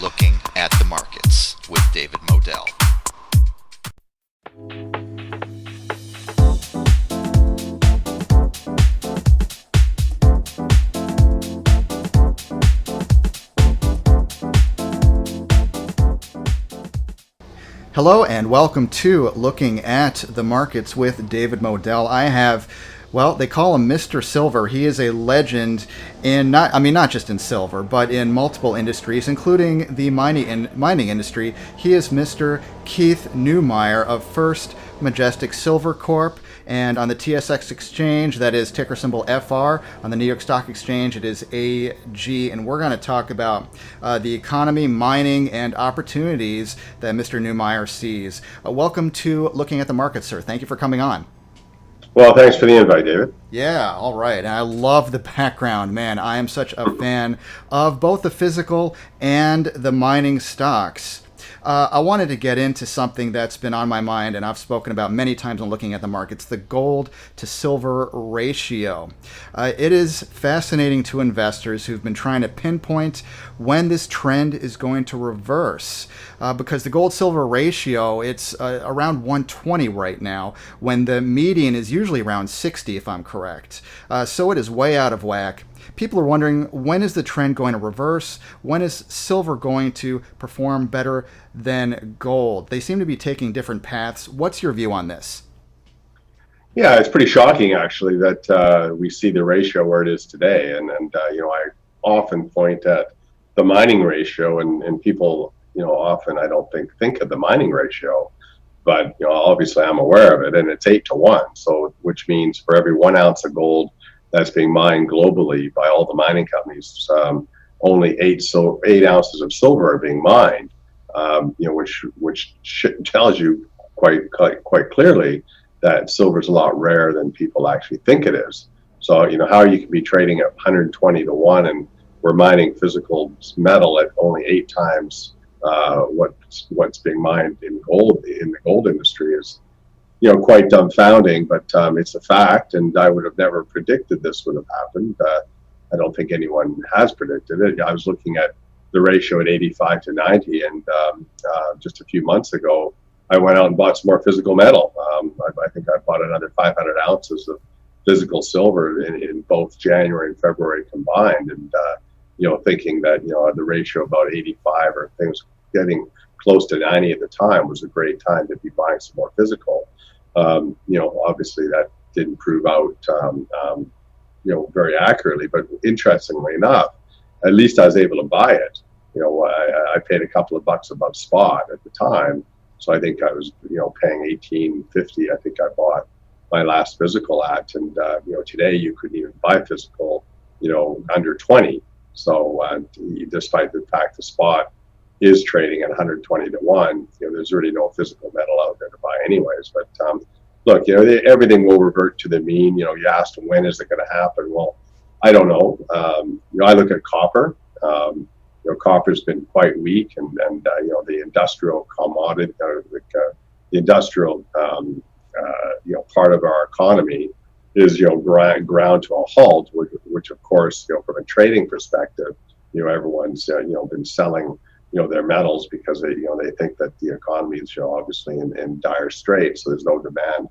Looking at the Markets with David Modell. Hello and welcome to Looking at the Markets with David Modell. I have, well, they call him Mr. Silver. He is a legend in not just in silver, but in multiple industries, including the mining industry. He is Mr. Keith Neumeyer of First Majestic Silver Corp. And on the TSX exchange, that is ticker symbol FR. On the New York Stock Exchange, it is AG. And we're going to talk about the economy, mining, and opportunities that Mr. Neumeyer sees. Welcome to Looking at the Markets, sir. Thank you for coming on. Well, thanks for the invite, David. Yeah, all right. And I love the background, man. I am such a fan of both the physical and the mining stocks. I wanted to get into something that's been on my mind and I've spoken about many times when looking at the markets, the gold to silver ratio. It is fascinating to investors who've been trying to pinpoint when this trend is going to reverse because the gold silver ratio, it's around 120 right now when the median is usually around 60 if I'm correct. So it is way out of whack. People are wondering, when is the trend going to reverse? When is silver going to perform better than gold? They seem to be taking different paths. What's your view on this? Yeah, it's pretty shocking, actually, that we see the ratio where it is today. And I often point at the mining ratio, and people, often I don't think of the mining ratio. But, obviously I'm aware of it, and it's 8-to-1. So, which means for every 1 ounce of gold that's being mined globally by all the mining companies, only 8 ounces of silver are being mined, which tells you quite clearly that silver is a lot rarer than people actually think it is. So, how you can be trading at 120-to-1 and we're mining physical metal at only 8 times what's being mined in gold in the gold industry is quite dumbfounding, but it's a fact, and I would have never predicted this would have happened. I don't think anyone has predicted it. I was looking at the ratio at 85-to-90, and just a few months ago, I went out and bought some more physical metal. I think I bought another 500 ounces of physical silver in both January and February combined, and thinking that the ratio about 85 or things getting close to 90 at the time was a great time to be buying some more physical. Obviously that didn't prove out, very accurately, but interestingly enough, at least I was able to buy it. I paid a couple of bucks above spot at the time. So I think I was, paying $18.50. I think I bought my last physical at, and, today you couldn't even buy physical, under 20. So, despite the fact the spot is trading at 120-to-1, there's really no physical metal out there to buy anyways. But look, everything will revert to the mean. You asked when is it going to happen? Well, I don't know. I look at copper. Copper's been quite weak, and the industrial commodity, the industrial part of our economy is ground to a halt, which of course from a trading perspective, everyone's been selling their metals because they think that the economy is obviously in dire straits, so there's no demand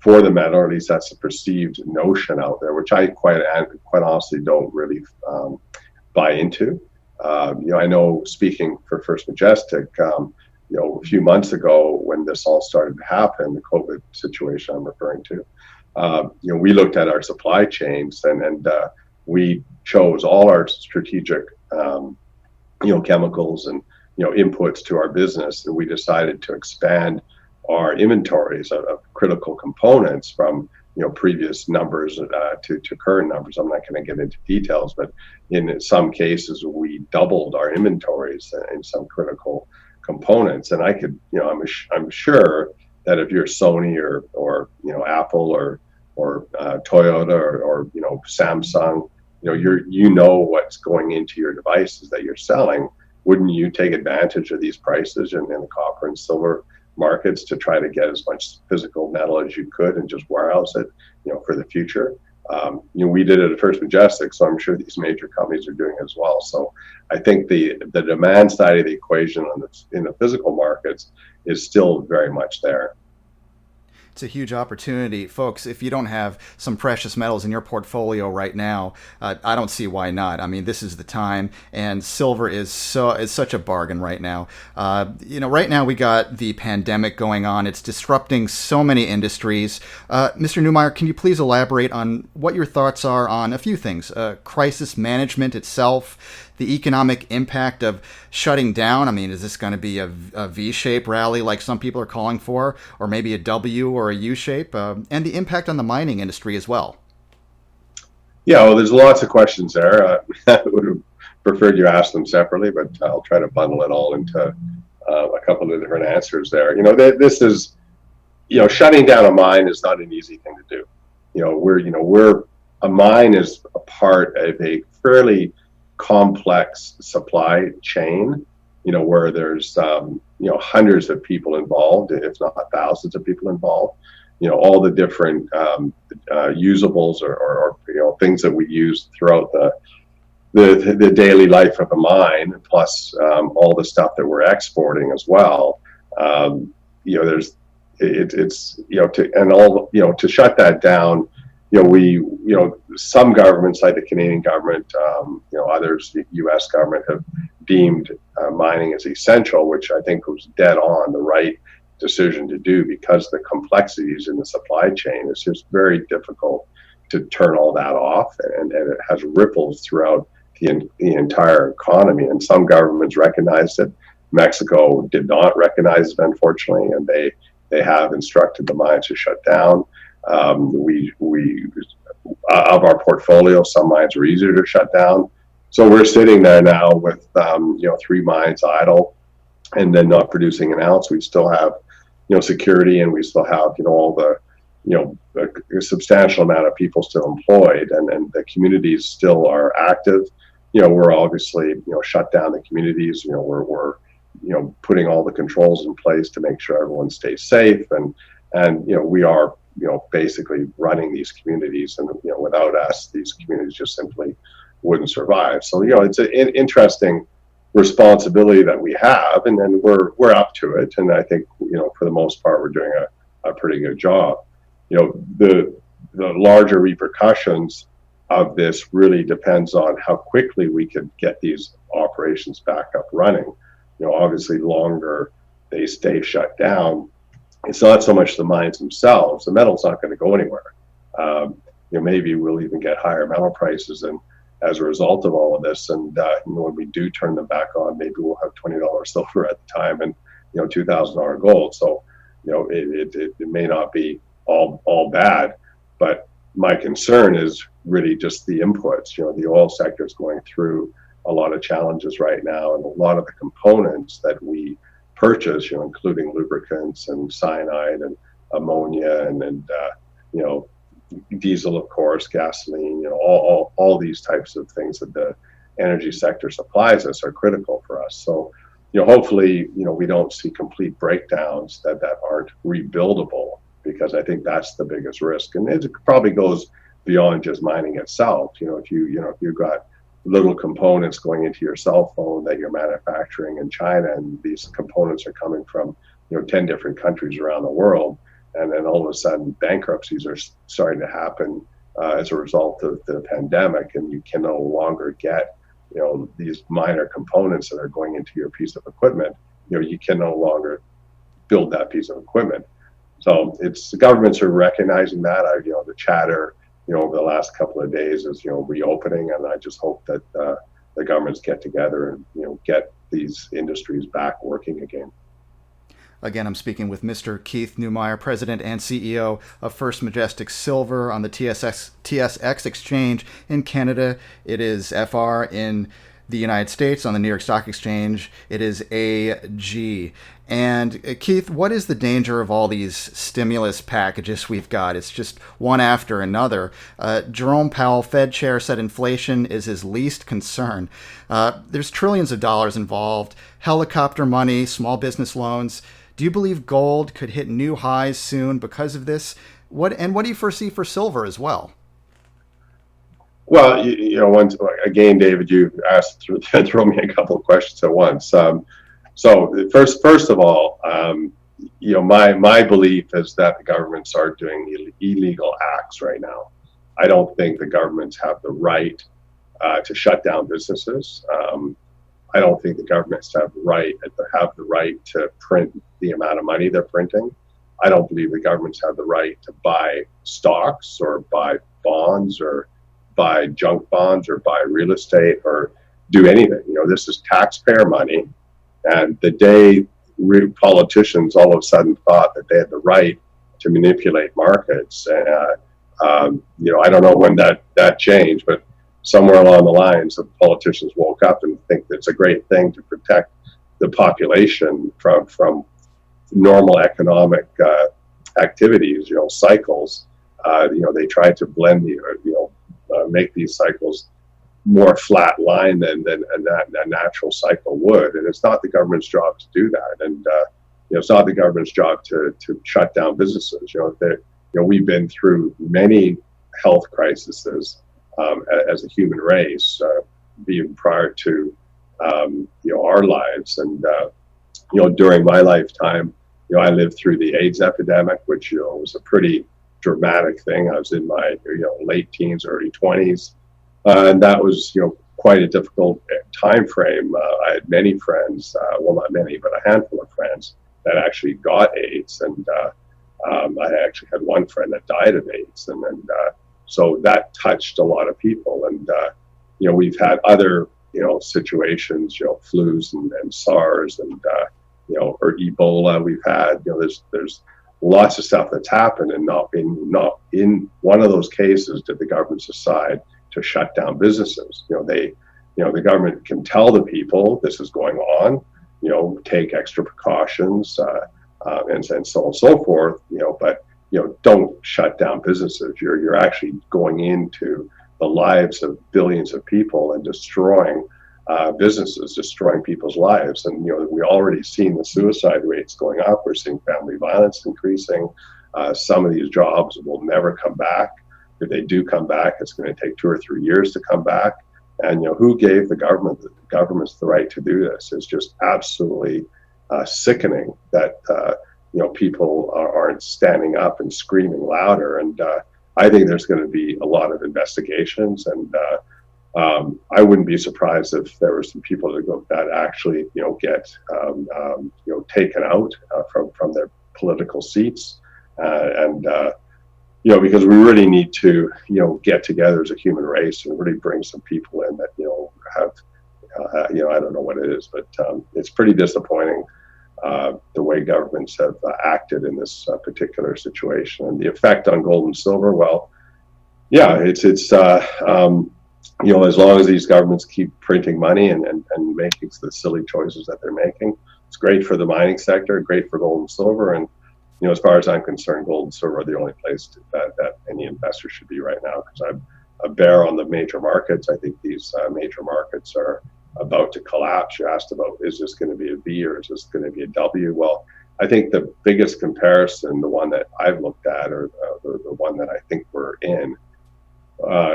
for the metal, or at least that's a perceived notion out there, which I quite honestly don't really buy into. I know, speaking for First Majestic, a few months ago when this all started to happen, the COVID situation I'm referring to, we looked at our supply chains and we chose all our strategic chemicals and inputs to our business, and we decided to expand our inventories of critical components from previous numbers to current numbers. I'm not going to get into details, but in some cases we doubled our inventories in some critical components. And I could, I'm sure that if you're Sony or Apple or Toyota or Samsung, what's going into your devices that you're selling. Wouldn't you take advantage of these prices in the copper and silver markets to try to get as much physical metal as you could and just warehouse it, for the future? We did it at First Majestic, so I'm sure these major companies are doing it as well. So I think the demand side of the equation in the physical markets is still very much there. It's a huge opportunity, folks. If you don't have some precious metals in your portfolio right now, I don't see why not. I mean, this is the time, and silver is such a bargain right now. Right now we got the pandemic going on. It's disrupting so many industries. Mr. Neumeyer, can you please elaborate on what your thoughts are on a few things? Crisis management itself, the economic impact of shutting down. I mean, is this going to be a V-shape rally like some people are calling for, or maybe a W or a U-shape? And the impact on the mining industry as well. Yeah, well, there's lots of questions there. I would have preferred you ask them separately, but I'll try to bundle it all into a couple of different answers there. This is, shutting down a mine is not an easy thing to do. A mine is a part of a fairly complex supply chain, where there's, hundreds of people involved, if not thousands of people involved, all the different usables or things that we use throughout the daily life of a mine, plus all the stuff that we're exporting as well. There's, to shut that down, some governments like the Canadian government, others, the U.S. government, have deemed mining as essential, which I think was dead on the right decision to do, because the complexities in the supply chain, it's just very difficult to turn all that off, and it has ripples throughout the entire economy. And some governments recognize it. Mexico did not recognize it, unfortunately, and they have instructed the mines to shut down. Of our portfolio, some mines are easier to shut down. So we're sitting there now with 3 mines idle and then not producing an ounce. We still have security, and we still have all the a substantial amount of people still employed, and the communities still are active. We're obviously shut down the communities. We're putting all the controls in place to make sure everyone stays safe, and we are basically running these communities, and without us, these communities just simply wouldn't survive. So it's an interesting responsibility that we have, and then we're up to it. And I think for the most part, we're doing a pretty good job. The larger repercussions of this really depends on how quickly we could get these operations back up running. Obviously, longer they stay shut down, it's not so much the mines themselves. The metal's not going to go anywhere. Maybe we'll even get higher metal prices, and as a result of all of this, and when we do turn them back on, maybe we'll have $20 silver at the time, and $2,000 gold. So it may not be all bad, but my concern is really just the inputs. The oil sector is going through a lot of challenges right now, and a lot of the components that we purchase, including lubricants and cyanide and ammonia and diesel, of course, gasoline, all these types of things that the energy sector supplies us are critical for us. So, hopefully, we don't see complete breakdowns that aren't rebuildable, because I think that's the biggest risk. And it probably goes beyond just mining itself. If you've got little components going into your cell phone that you're manufacturing in China, and these components are coming from 10 different countries around the world, and then all of a sudden bankruptcies are starting to happen as a result of the pandemic, and you can no longer get these minor components that are going into your piece of equipment. You can no longer build that piece of equipment. So the governments are recognizing that. The chatter over the last couple of days is reopening, and I just hope that the governments get together and get these industries back working again. Again, I'm speaking with Mr. Keith Neumeyer, President and CEO of First Majestic Silver on the TSX exchange in Canada. It is FR in the United States. On the New York Stock Exchange, it is AG. And Keith, what is the danger of all these stimulus packages we've got? It's just one after another. Jerome Powell, Fed chair, said inflation is his least concern. There's trillions of dollars involved, helicopter money, small business loans. Do you believe gold could hit new highs soon because of this? What do you foresee for silver as well? Well, once again, David, you asked to throw me a couple of questions at once. So first of all, my belief is that the governments are doing illegal acts right now. I don't think the governments have the right to shut down businesses. I don't think the governments have the right to print the amount of money they're printing. I don't believe the governments have the right to buy stocks or buy bonds or buy junk bonds or buy real estate or do anything. This is taxpayer money. And the day politicians all of a sudden thought that they had the right to manipulate markets, I don't know when that changed, but somewhere along the lines, the politicians woke up and think that it's a great thing to protect the population from normal economic activities, cycles. They tried to blend make these cycles more flat line than a natural cycle would. And it's not the government's job to do that. And, it's not the government's job to shut down businesses. We've been through many health crises as a human race, being prior to, our lives. And, during my lifetime, I lived through the AIDS epidemic, which, was a pretty dramatic thing. I was in my, late teens, early 20s. And that was, quite a difficult time frame. I had many friends, well, not many, but a handful of friends that actually got AIDS. And I actually had one friend that died of AIDS. And so that touched a lot of people. And, we've had other, situations, flus and SARS and, or Ebola. We've had, there's lots of stuff that's happened, and not in one of those cases did the governments decide to shut down businesses. The government can tell the people this is going on, take extra precautions, and so on and so forth, but don't shut down businesses. You're actually going into the lives of billions of people and destroying businesses, destroying people's lives. And we already seen the suicide rates going up. We're seeing family violence increasing. Some of these jobs will never come back. If they do come back, it's going to take 2 or 3 years to come back. And who gave the governments the right to do this? It's just absolutely sickening that people aren't standing up and screaming louder. And I think there's going to be a lot of investigations, and I wouldn't be surprised if there were some people that actually get taken out from their political seats, because we really need to get together as a human race and really bring some people in that have I don't know what it is, but it's pretty disappointing the way governments have acted in this particular situation. And the effect on gold and silver, well, yeah, it's as long as these governments keep printing money and making the silly choices that they're making, it's great for the mining sector, great for gold and silver. And as far as I'm concerned, gold and silver are the only place that any investor should be right now, because I'm a bear on the major markets. I think these major markets are about to collapse. You asked about, is this going to be a V or is this going to be a W? Well, I think the biggest comparison, the one that I've looked at, or the one that I think we're in,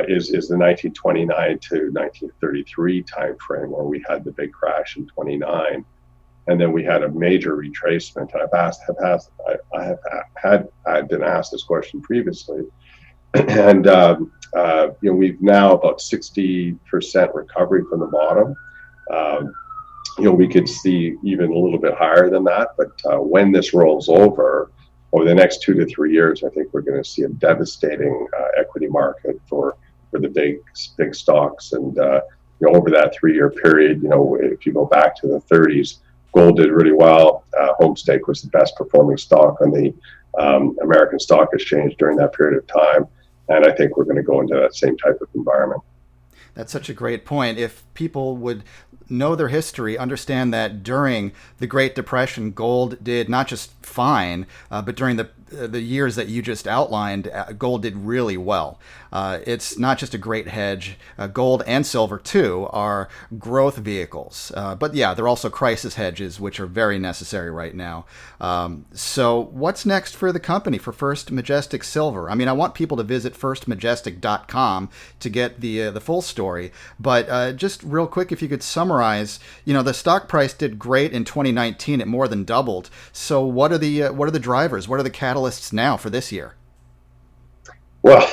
is the 1929 to 1933 timeframe, where we had the big crash in 29. And then we had a major retracement. I've been asked this question previously, and we've now about 60% recovery from the bottom. We could see even a little bit higher than that, but when this rolls over the next 2 to 3 years, I think we're going to see a devastating equity market for the big stocks. And over that 3-year period, if you go back to the 30s. Gold did really well. Homestake was the best performing stock on the American Stock Exchange during that period of time. And I think we're going to go into that same type of environment. That's such a great point. If people would know their history understand that during the Great Depression, gold did not just fine, but during the years that you just outlined, gold did really well. It's not just a great hedge. Gold and silver, too, are growth vehicles. But yeah, they're also crisis hedges, which are very necessary right now. So what's next for the company, for First Majestic Silver? I mean, I want people to visit firstmajestic.com to get the full story. But just real quick, if you could summarize, the stock price did great in 2019. It more than doubled. So what are the drivers? What are the catalysts now for this year? Well,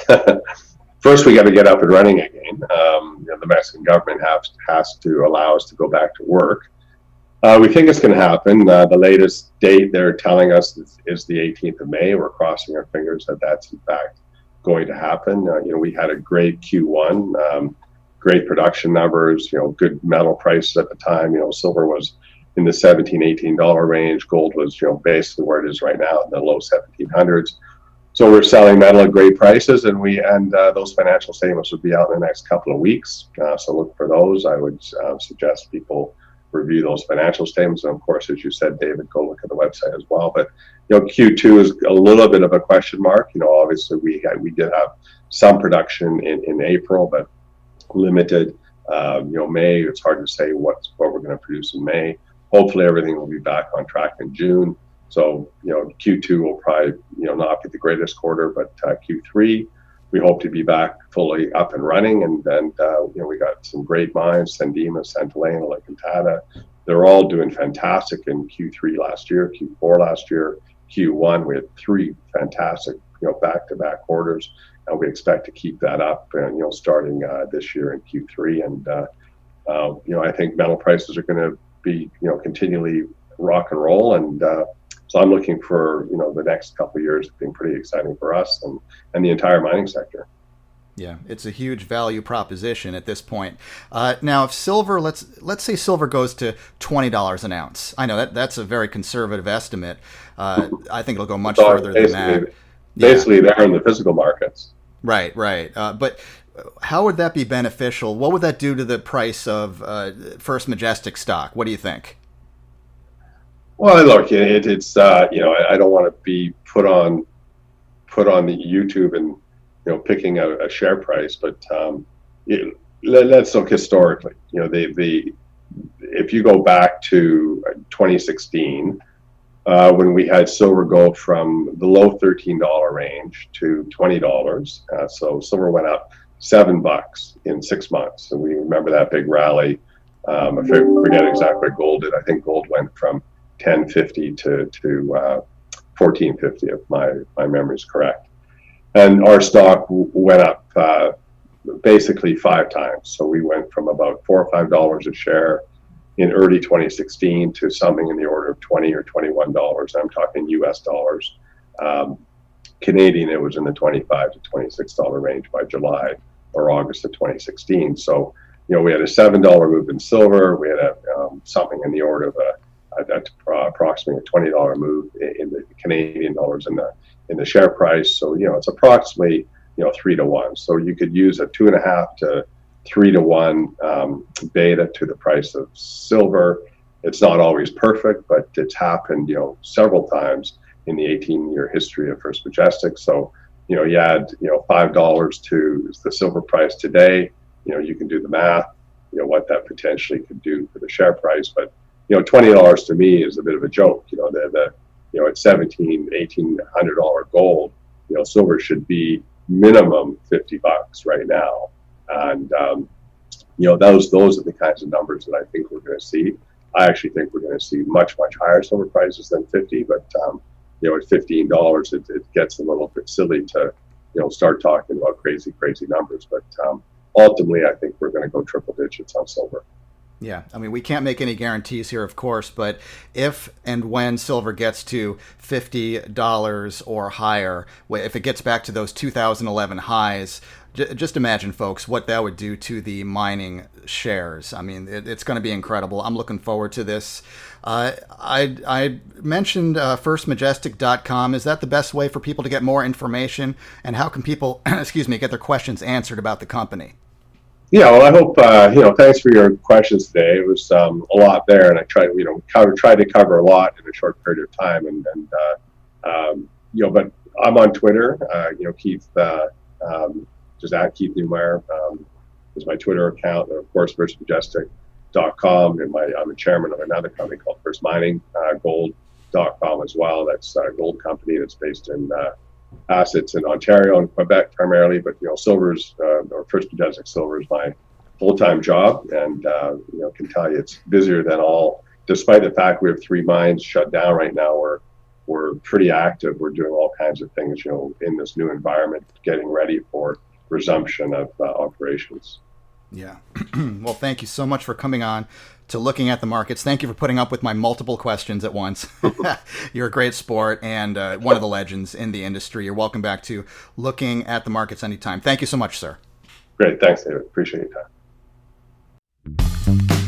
first we got to get up and running again. The Mexican government has to allow us to go back to work. We think it's going to happen. The latest date they're telling us is the 18th of May. We're crossing our fingers that that's in fact going to happen. We had a great Q1, great production numbers, good metal prices at the time. Silver was in the $17, $18 range. Gold was, basically where it is right now in the low 1700s. So we're selling metal at great prices, and those financial statements will be out in the next couple of weeks. So look for those. I would suggest people review those financial statements, and of course, as you said, David, go look at the website as well. But Q2 is a little bit of a question mark. Obviously we did have some production in April, but limited. May, it's hard to say what we're going to produce in May. Hopefully everything will be back on track in June. So, Q2 will probably, not be the greatest quarter, but Q3, we hope to be back fully up and running. And then, we got some great mines, San Dimas, Santa Elena, La Encantada. They're all doing fantastic in Q3 last year, Q4 last year, Q1. We had 3 fantastic, back-to-back quarters. And we expect to keep that up, starting this year in Q3. And, I think metal prices are going to be, continually rock and roll. And so I'm looking for, the next couple of years being pretty exciting for us and the entire mining sector. Yeah, it's a huge value proposition at this point. Now, if silver, let's say silver goes to $20 an ounce. I know that's a very conservative estimate. I think it'll go much further than that. Basically, they're in the physical markets. Right. But how would that be beneficial? What would that do to the price of First Majestic stock? What do you think? Well, look, it's I don't want to be put on the YouTube and picking a share price, but let's look historically. If you go back to 2016. When we had silver go from the low $13 range to $20. So silver went up $7 in 6 months. And we remember that big rally. I forget exactly what gold did. I think gold went from $10.50 to $14.50, if my memory is correct. And our stock went up basically 5 times. So we went from about $4 or $5 a share in early 2016 to something in the order of $20 or $21. I'm talking US dollars. Canadian, it was in the $25 to $26 range by July or August of 2016. So, we had a $7 move in silver. We had something in the order of approximately a $20 move in the Canadian dollars in the share price. So, it's approximately 3 to 1. So you could use a 2.5 to 3 to 1 beta to the price of silver. It's not always perfect, but it's happened, several times in the 18-year history of First Majestic. So, you add, $5 to the silver price today, you can do the math, what that potentially could do for the share price. But, $20 to me is a bit of a joke. At $1,700, $1,800 gold, silver should be minimum $50 right now. And, those are the kinds of numbers that I think we're going to see. I actually think we're going to see much, much higher silver prices than 50, but, at $15, it gets a little bit silly to, start talking about crazy numbers. But ultimately, I think we're going to go triple digits on silver. Yeah, I mean, we can't make any guarantees here, of course, but if and when silver gets to $50 or higher, if it gets back to those 2011 highs, just imagine, folks, what that would do to the mining shares. I mean, it's going to be incredible. I'm looking forward to this. I mentioned firstmajestic.com. Is that the best way for people to get more information? And how can people, get their questions answered about the company? Yeah, well, I hope thanks for your questions today. It was a lot there, and I tried to cover a lot in a short period of time, but I'm on Twitter. Keith, just at Keith Neumeyer is my Twitter account, and of course, firstmajestic.com, and I'm a chairman of another company called First Mining Gold.com as well. That's a gold company that's based in assets in Ontario and Quebec primarily, but silver's or First Majestic Silver is my full-time job, and can tell you it's busier than all. Despite the fact we have 3 mines shut down right now, we're pretty active. We're doing all kinds of things, in this new environment, getting ready for resumption of operations. Yeah. Well, thank you so much for coming on to Looking at the Markets. Thank you for putting up with my multiple questions at once. You're a great sport and one of the legends in the industry. You're welcome back to Looking at the Markets anytime. Thank you so much, sir. Great. Thanks, David. Appreciate your time.